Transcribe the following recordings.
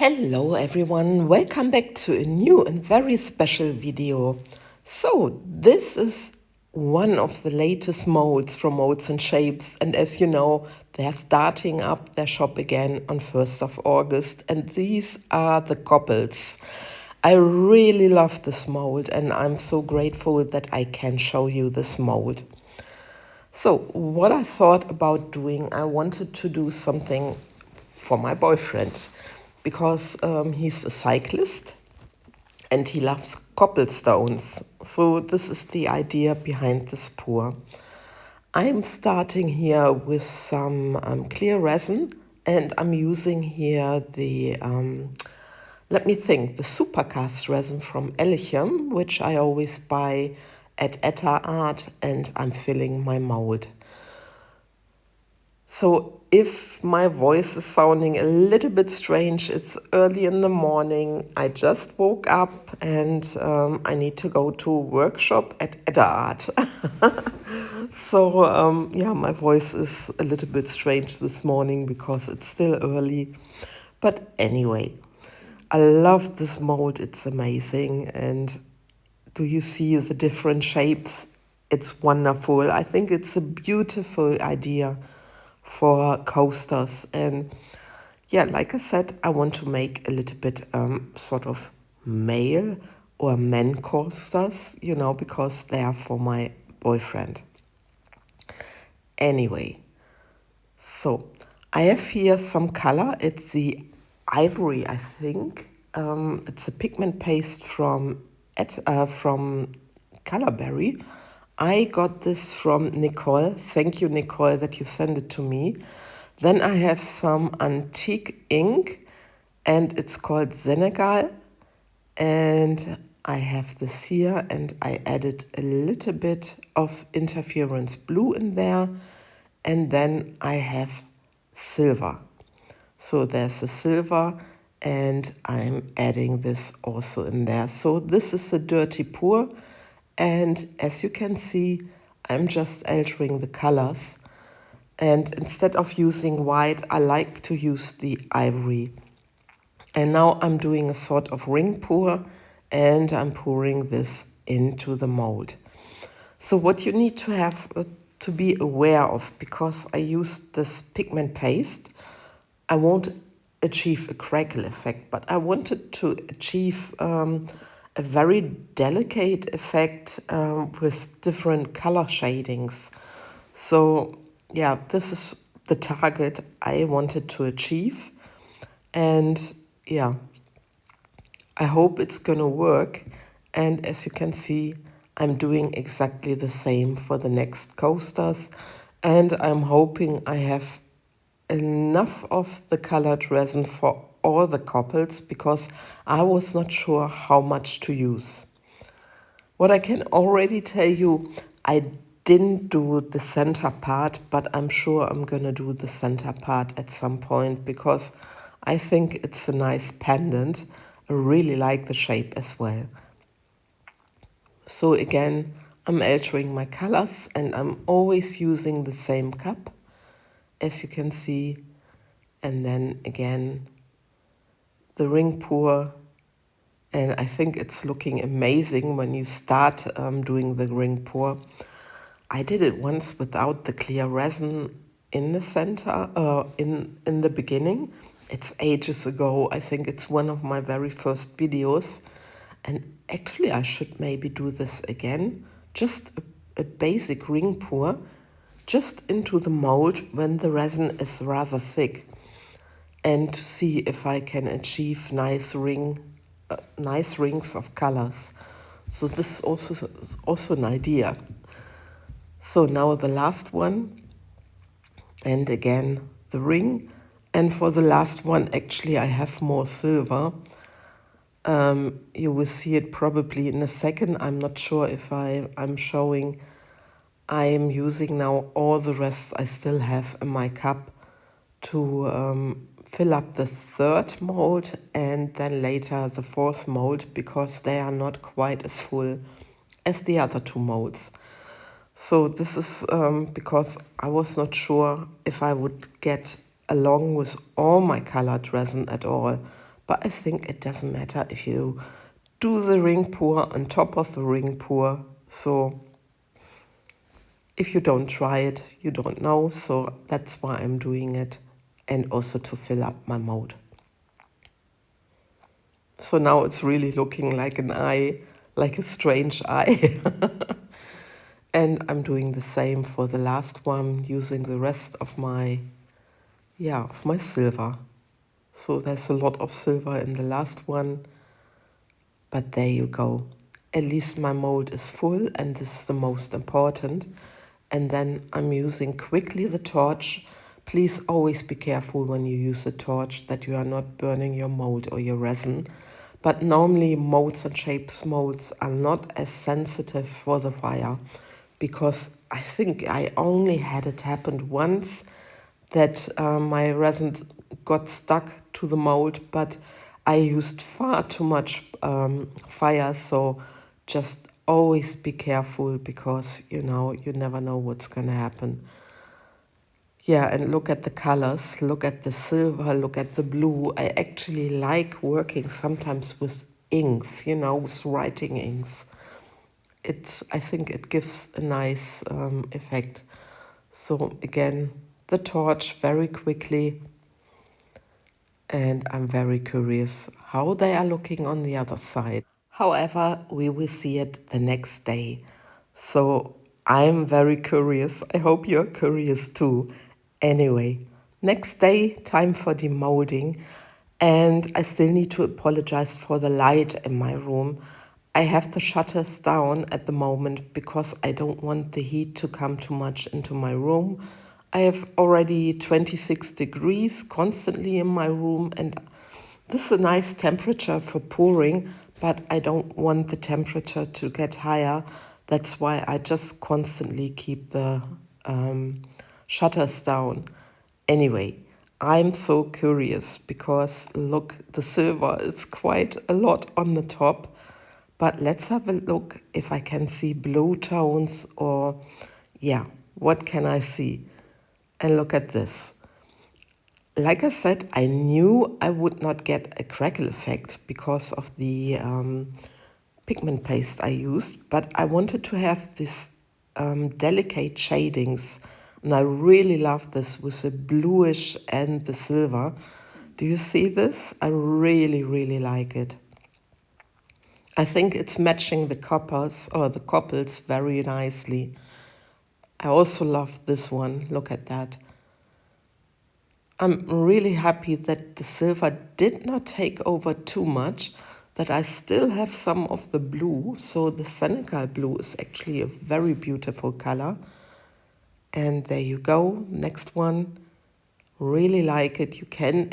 Hello everyone, welcome back to a new and very special video. So this is one of the latest molds from Molds and Shapes, and as you know, they're starting up their shop again on 1st of August, and these are the Cobbles. I really love this mold and I'm so grateful that I can show you this mold. So what I thought about doing, I wanted to do something for my boyfriend because he's a cyclist and he loves cobblestones. So this is the idea behind this pour. I'm starting here with some clear resin, and I'm using here the, let me think, the supercast resin from Elchem, which I always buy at Etta Art, and I'm filling my mold. So if my voice is sounding a little bit strange, it's early in the morning. I just woke up and I need to go to a workshop at Edda Art. So yeah, my voice is a little bit strange this morning because it's still early. But anyway, I love this mold. It's amazing. And do you see the different shapes? It's wonderful. I think it's a beautiful idea for coasters. And yeah, like I said, I want to make a little bit sort of male or men coasters, you know, because they are for my boyfriend. Anyway, so I have here some color. It's the ivory, I think. It's a pigment paste from Colorberry. I got this from Nicole. Thank you, Nicole, that you sent it to me. Then I have some Antik ink, and it's called Senegal. And I have this here, and I added a little bit of interference blue in there. And then I have silver. So there's a silver, and I'm adding this also in there. So this is a dirty pour. And as you can see, I'm just altering the colors. And instead of using white, I like to use the ivory. And now I'm doing a sort of ring pour, and I'm pouring this into the mold. So what you need to have to be aware of, because I used this pigment paste, I won't achieve a crackle effect, but I wanted to achieve a very delicate effect with different color shadings. So yeah, this is the target I wanted to achieve. And yeah, I hope it's gonna work. And as you can see, I'm doing exactly the same for the next coasters. And I'm hoping I have enough of the colored resin for all the couples, because I was not sure how much to use. What I can already tell you, I didn't do the center part, but I'm sure I'm gonna do the center part at some point because I think it's a nice pendant. I really like the shape as well. So again, I'm altering my colors, and I'm always using the same cup, as you can see. And then again, the ring pour. And I think it's looking amazing when you start doing the ring pour. I did it once without the clear resin in the center, in the beginning. It's ages ago. I think it's one of my very first videos. And actually I should maybe do this again. Just a basic ring pour, just into the mold when the resin is rather thick. And to see if I can achieve nice rings of colors. So this is also an idea. So now the last one, and again the ring. And for the last one, actually I have more silver. You will see it probably in a second. I'm not sure if I'm showing. I am using now all the rest I still have in my cup to fill up the third mold, and then later the fourth mold, because they are not quite as full as the other two molds. So this is because I was not sure if I would get along with all my colored resin at all. But I think it doesn't matter if you do the ring pour on top of the ring pour. So if you don't try it, you don't know. So that's why I'm doing it. And also to fill up my mold. So now it's really looking like an eye, like a strange eye. And I'm doing the same for the last one, using the rest of my, of my silver. So there's a lot of silver in the last one. But there you go. At least my mold is full, and this is the most important. And then I'm using quickly the torch. Please always be careful when you use the torch that you are not burning your mold or your resin. But normally molds and shapes molds are not as sensitive for the fire, because I think I only had it happen once that my resin got stuck to the mold, but I used far too much fire. So just always be careful, because you never know what's gonna happen. Yeah, and look at the colors, look at the silver, look at the blue. I actually like working sometimes with inks, with writing inks. I think it gives a nice effect. So again, the torch very quickly, and I'm very curious how they are looking on the other side. However, we will see it the next day. So I'm very curious. I hope you're curious too. Anyway, next day, time for demolding. And I still need to apologize for the light in my room. I have the shutters down at the moment because I don't want the heat to come too much into my room. I have already 26 degrees constantly in my room, and this is a nice temperature for pouring, but I don't want the temperature to get higher. That's why I just constantly keep the shutters down. Anyway, I'm so curious because look, the silver is quite a lot on the top. But let's have a look if I can see blue tones, or what can I see? And look at this. Like I said, I knew I would not get a crackle effect because of the pigment paste I used, but I wanted to have this delicate shadings, and I really love this with the bluish and the silver. Do you see this? I really, really like it. I think it's matching the coppers or the coppels very nicely. I also love this one. Look at that. I'm really happy that the silver did not take over too much, that I still have some of the blue. So the Senegal blue is actually a very beautiful color. And there you go, next one. Really like it. You can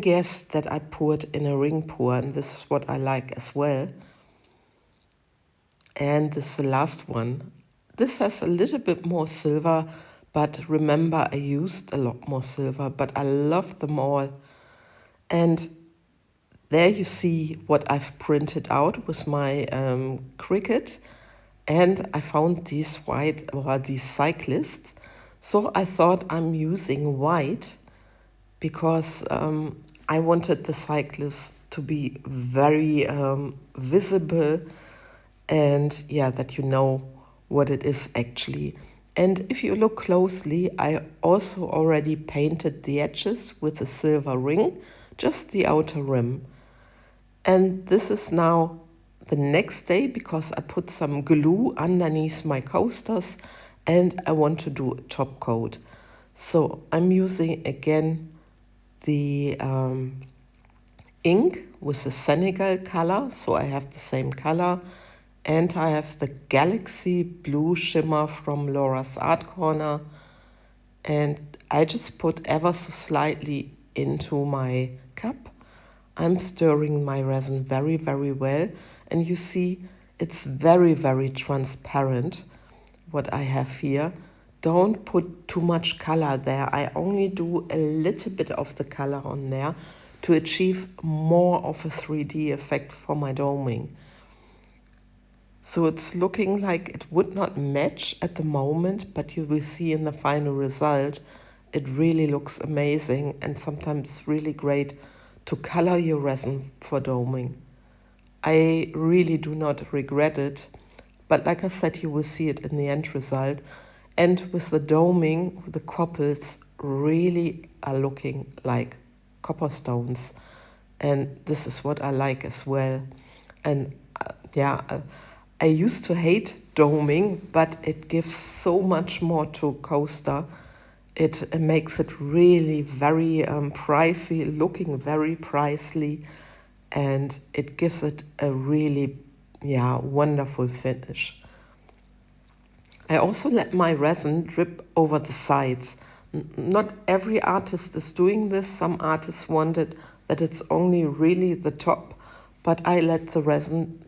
guess that I poured in a ring pour, and this is what I like as well. And this is the last one. This has a little bit more silver, but remember I used a lot more silver, but I love them all. And there you see what I've printed out with my Cricut. And I found these these cyclists. So I thought I'm using white because I wanted the cyclists to be very visible, and that you know what it is actually. And if you look closely, I also already painted the edges with a silver ring, just the outer rim. And this is now the next day because I put some glue underneath my coasters and I want to do a top coat. So I'm using again the ink with the Senegal color, so I have the same color, and I have the Galaxy Blue Shimmer from Laura's Art Corner, and I just put ever so slightly into my cup. I'm stirring my resin very, very well, and you see it's very, very transparent what I have here. Don't put too much color there. I only do a little bit of the color on there to achieve more of a 3D effect for my doming. So it's looking like it would not match at the moment, but you will see in the final result, it really looks amazing and sometimes really great to color your resin for doming. I really do not regret it, but like I said, you will see it in the end result. And with the doming, the couples really are looking like copperstones. And this is what I like as well. And I used to hate doming, but it gives so much more to a coaster. It makes it really very pricey, looking very pricey, and it gives it a really, wonderful finish. I also let my resin drip over the sides. Not every artist is doing this. Some artists wanted that it's only really the top, but I let the resin,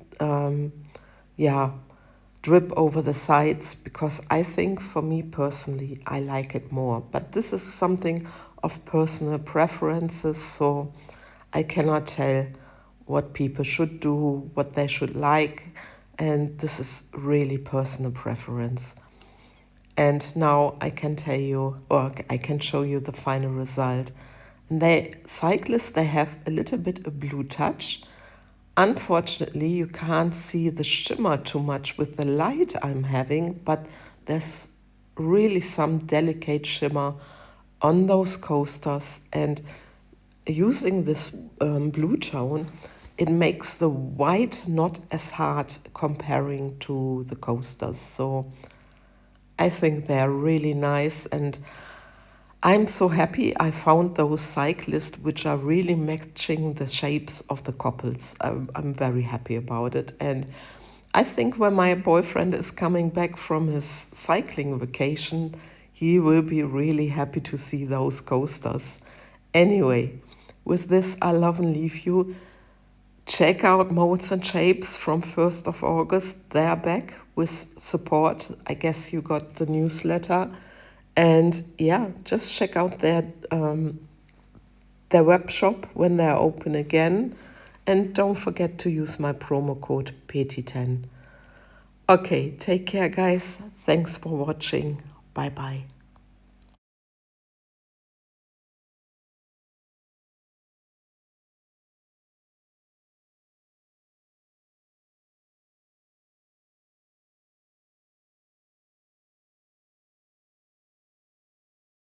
drip over the sides because I think for me personally, I like it more. But this is something of personal preferences, so I cannot tell what people should do, what they should like, and this is really personal preference. And now I can tell you, or I can show you the final result. And cyclists, they have a little bit of blue touch. Unfortunately, you can't see the shimmer too much with the light I'm having, but there's really some delicate shimmer on those coasters. And using this blue tone, it makes the white not as hard comparing to the coasters. So I think they're really nice, and I'm so happy I found those cyclists which are really matching the shapes of the couples. I'm very happy about it. And I think when my boyfriend is coming back from his cycling vacation, he will be really happy to see those coasters. Anyway, with this, I love and leave you. Check out Molds and Shapes from 1st of August. They're back with support. I guess you got the newsletter. And just check out their web shop when they're open again. And don't forget to use my promo code PT10. Okay, take care, guys. Thanks for watching. Bye-bye.